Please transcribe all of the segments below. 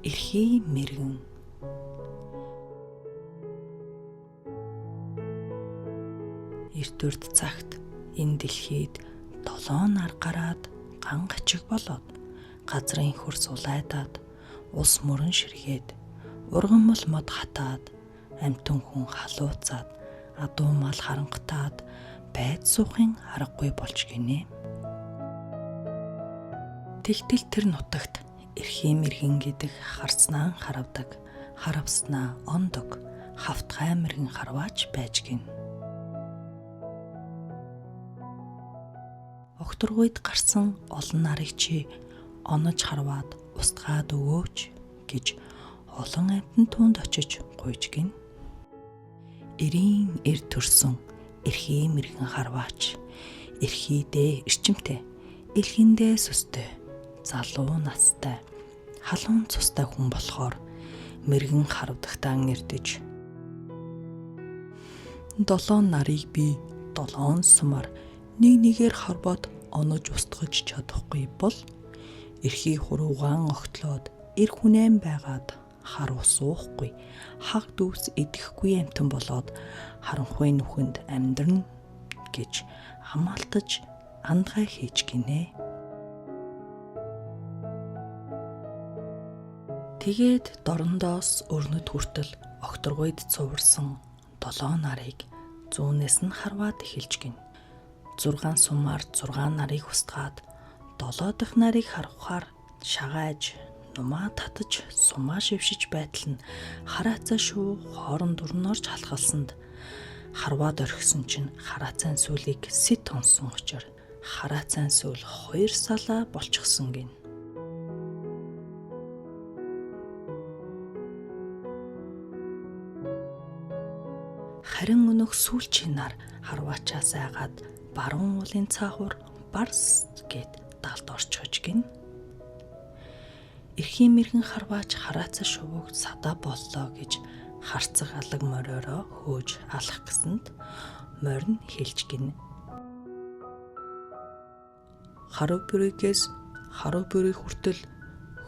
Эрхий мэргэн. Эрт үрд цагт энэ дэлхийд 7 нар гараад ган гачиг болоод газрын хөрс улайдаад ус мөрөн ширгээд урган мал мод хатаад амтэн хүн халууцаад адуу мал харангатаад байд суухын аргагүй болж гинэ. Тэгтэл тэр нутагт эрхий мэргэн гэдэг харцнаа харавдаг, харавснаа ондог, хавтгай мэргэн харваач байж гин. Огторгуйд гарсан олон нарыг чи онож харваад устгаад өгөөч гэж олон амтэн түнд очиж гуйж гин. Эрийн эр төрсөн эрхий мэргэн харваач, эрхийдээ эрчимтэй, элхэндээ сүстэй, залуу настай, халуун цустай хүн болохоор мэргэн харавдагтаа ирдэж 7 нарыг би 7 сумаар нэгээр харбаад онож устгаж чадахгүй бол эрхий хуруугаан огтлоод эр хүнээн байгаад хар ус уухгүй, хаг дүүс идэхгүй амтан болоод харанхуй нүхэнд амьдрна гэж хамаалтаж андгай хийж гинэ. Тэгээд дорондоос өрнөд хүртэл огторгуйд цуварсан 7 нарыг зүүнээс нь харваад эхэлж гин. 6 сумаар 6 нарыг устгаад 7 дахь нарыг харахаар шагааж нумаа татаж сумаа шившиж байтал нь хараацаа шүү хооронд дурнорж халахалсанд харваад орхисон чинь хараацайн сүлийг сэт онсон учраас хараацайн сүл 2 салаа болчихсон гин. Харин өнөх сүүлчийн нар харваачаас айгаад баруун уулын цаахуур барс гэд далд орчхож гин. Эрхий мэргэн харваач хараацаа шувууг садаа боллоо гэж харцаг алаг мориороо хөөж алах гэсэнд морин хэлж гин. Харуу бүрийгээс харуу бүрий хүртэл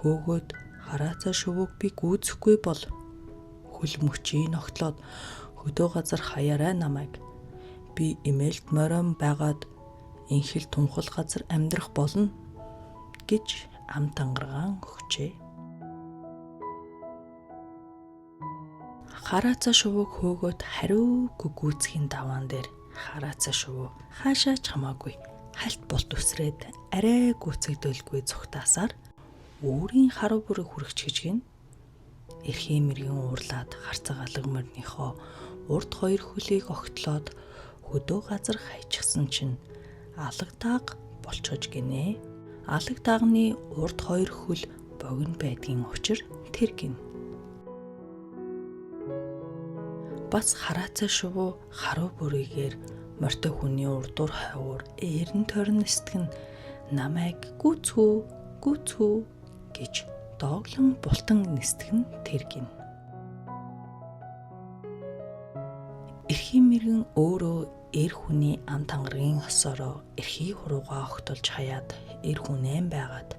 хөөгөөд хараацаа шувууг би гүйцэхгүй бол хөл мөчийн огтлоод хөдөө газар хаяарай намайг би эмээлт морин байгаад инхэл тунхал газар амьдрах болно гэж ам тангаргаан өгчээ. Хараацаа шувууг хөөгөөд хариу гүйцхийн даваан дээр хараацаа шувуу хаашаа ч хамаагүй хальт болт өсрээд арай гүйцэгдэлгүй зүгтаасаар өөрийн харуу бүрийг хүрэгчиж гин. Эрхий мэргэн уурлаад харцаг алга морныхоо урд 2 хөлийг огтлоод хөдөө газар хайчихсан чинь алга дааг болчож гинэ. Алга даагны урд 2 хөл богино байдгийн учир тэр гин. Бас хараацаа шувуу харуу бүрийгээр мортой хүний урдуур хавуур эрен торн нэстгэн намайг гүцүү гэж дооглон бултан нэстгэн тэр гин. Эрхий мэргэн өөрөө эр хүний ам тангаргийн осороо эрхий хуруугаа огтолж хаяад эр хүнээн байгаад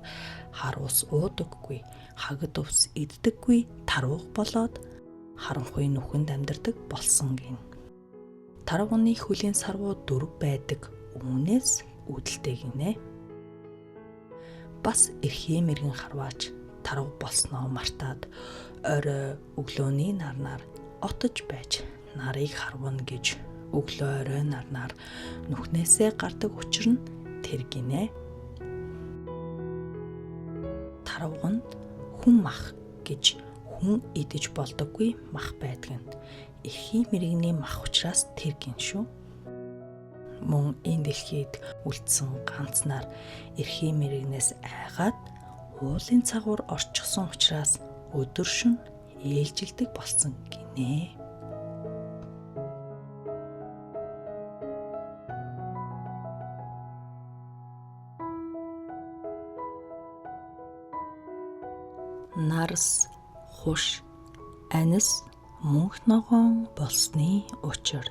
хар ус уудаггүй, хагад ус иддэггүй таруух болоод харанхуй нүхэнд амьдардаг болсон гин. Тарууны хөлийн сарвуу 4 байдаг үүнээс үүдэлтэй гинэ. Бас эрхий мэргэн харваач таруу болсноо мартаад орой өглөөний нарнаар отож байж нарыг харвана гэж өглөө орой нарнаар нүхнээсээ гардаг учир нь тэр гинэ. Тарууганд хүн мах гэж хүн идэж болдоггүй мах байдаг нь эрхий мэргэний мах учраас тэр гин шүү. Мөн энэ дэлхийд үлдсэн ганц нар эрхий мэргнээс айгаад уулын цагуур орчихсон учраас өдөршөн ээлжилдэг болсон гинэ. Нарс, хуш, анис мөнх ногоон болсны учир.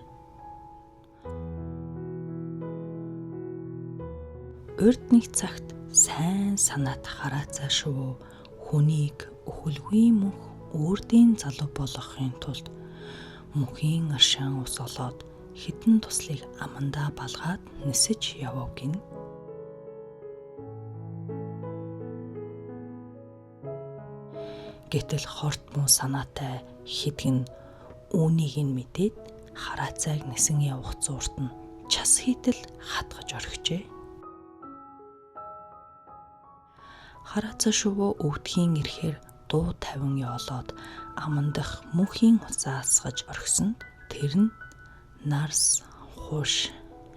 Урд нэг цагт сайн санаат хараацаа шувуу хүнийг өхөлгүй мөнх үрдийн залуу болгохын тулд мөнхийн аршаан ус олоод хідэн туслыг амандаа балгаад нисэж явав гин. Гэтэл хорт муу санаатай хидгэн үүнийг нь мэдээд хараацайг нисэн явах зуурт нь час хийтэл хатгаж орхижээ. Хараацаа шувуу өвдгийн ирэхээр дуу тавин явуулаад амандах мөнхийн уцаа асгаж орхисон. Тэр нь нарс, хуш,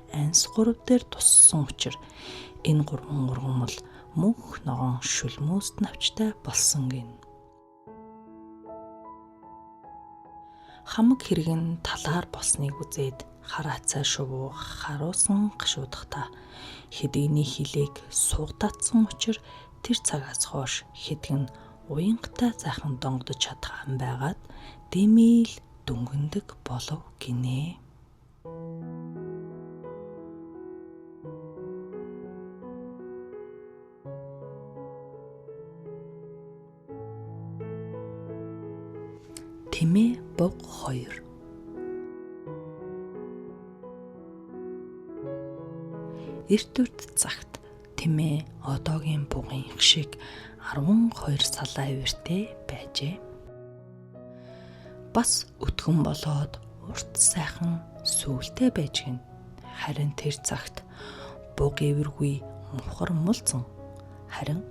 анс гурав дээр туссан учраас энэ гурван ургамал мөнх ногоон шүлмөөс навчтай болсон гин. Хамаг хэрэгэн талаар болсныг үзээд хараацаа шувуу харуулсан гашуудахдаа хэдийний хилийг суугдаатсан учраас тэр цагаас хойш хэдгэн уянгатай зайхан донгодож чадах ам байгаад дэмийл дүнгэндэг болов гинэ. Тэмээ Буг 2. Эрт үрд цагт Тэмээ одоогийн бугын шиг 12 салаа ивэртэй байжээ. Бас өтгөн болоод урт сайхан сүүлтэй байж гин. Харин тэр цагт буг ивэргүй мухар мулцсан. Харин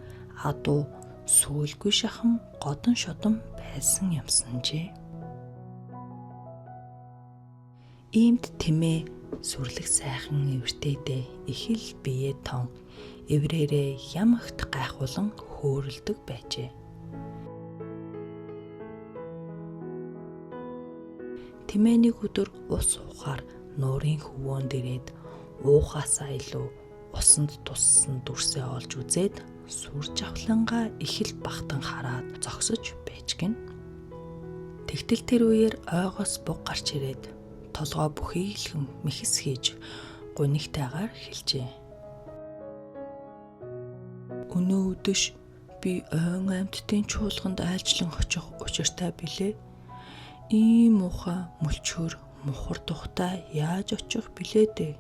адуу сүүлгүй шахан годон шодон байсан юмсанжээ. Иймд Тэмээ сүрлэг сайхан эвэртэйдээ их л бие тон эврээрээ ямагт гайхуулан хөөрөлдөг байжээ. Тэмээ нэг өдөр ус уухаар нуурын хөвөөнд ирээд уухаасаа илүү усанд туссан дүрсээ олж үзээд сүр жавхлангаа их л бахтан хараад зогсож байж гин. Тэгтэл тэр үеэр ойгоос буг гарч ирээд толгой бүхийлхэн мэхэс хийж гунигтайгаар хэлжээ. Өнөө өдөш би ойн амьтдын чуулганд айлчлан очих учиртай билээ. Ийм муухай мөлчөр мухар тухтай яаж очих билээ дээ.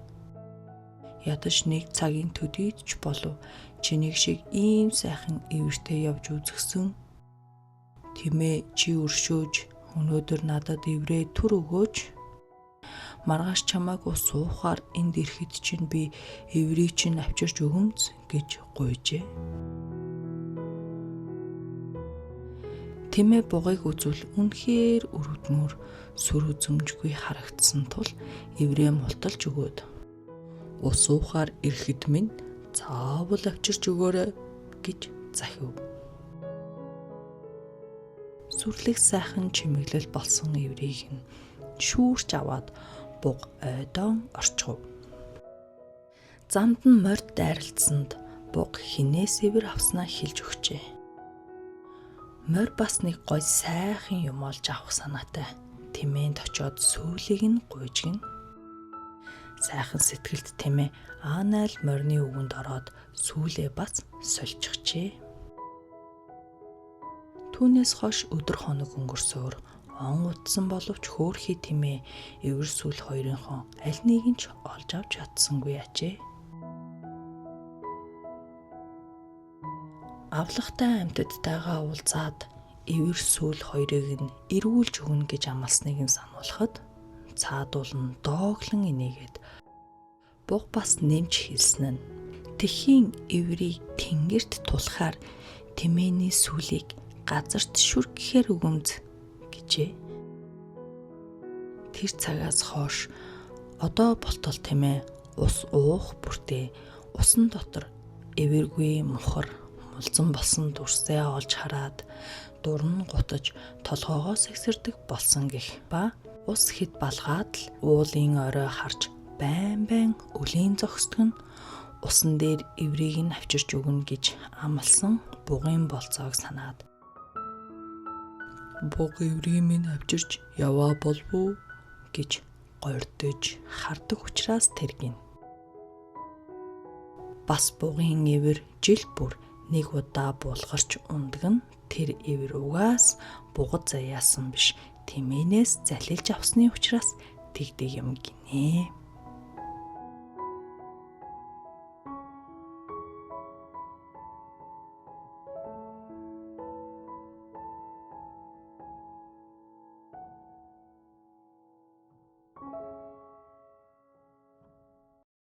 Ядаж нэг цагийн төдийд ч болов чиний шиг ийм сайхан эвэртэй явж үзгсэн. Тэмээ чи өршөөж өнөөдөр надад эврээ түр өгөөч. Маргааш чамайг ус суухаар энд ирэхэд чинь би эврийг чинь авчирч өгөмз гэж гуйжээ. Тэмээ бугыг үзвэл үнэхээр өрөвдмөр сүр үзэмжгүй харагдсан тул эврээ мулталж өгөөд ус суухаар ирэхэд минь заавал авчирч өгөөрэй гэж захив. Сүрлэг сайхан чимэглэл болсон эврийг нь шүүрч аваад буг ойдон орчихов. Замд нь морд дайралтсанд буг хинээс эвэр авснаа хэлж өгчээ. Морь бас нэг гой сайхан юм олж авах санаатай. Тэмээнд очиод сүүлийг нь гуйж гин. Сайхан сэтгэлд Тэмээ Аанайл морины өвөнд ороод сүүлээ бас сольчихжээ. Түүнээс хойш өдөр хоног өнгөрсөөр он утсан боловч хөөрхий Тэмээ эвэр сүүл хоёрынхоо аль нэг нь ч олж авч чадсангүй ачээ. Авлагтай амьтдтайгаа уулзаад эвэр сүүл хоёрыг нь эргүүлж өгнө гэж амласныг нь сануулхад цаадуул нь дооглон инээгээд буг бас нэмж хэлсэн нь тэхийн эврийг тэнгэрт тулахаар Тэмээний сүүлийг газарт шүргэхээр өгөмз гэжээ. Тэр цагаас хойш одоо болтол Тэмээ ус уух бүртээ усан дотор эвэргүй мухар мулзан болсон дүрсээ олж хараад дурн гутаж толгоогоос эксэрдэг болсон гэх ба ус хэд балгаад л уулын орой харж байн өлийн зогсдог нь усан дээр эврийг нь авчирч өгнө гэж амласан бугын болцоог санаад буг эврийг минь авчирч яваа болов уу гэж гордож хардаг учраас тэр гин. Бас бугын эвэр жил бүр Нэг удаа булгарч ундаг нь тэр эвэр угаас бугад заяасан биш, тэмээнээс залилж авсны учраас тэгдэг юм гинэ.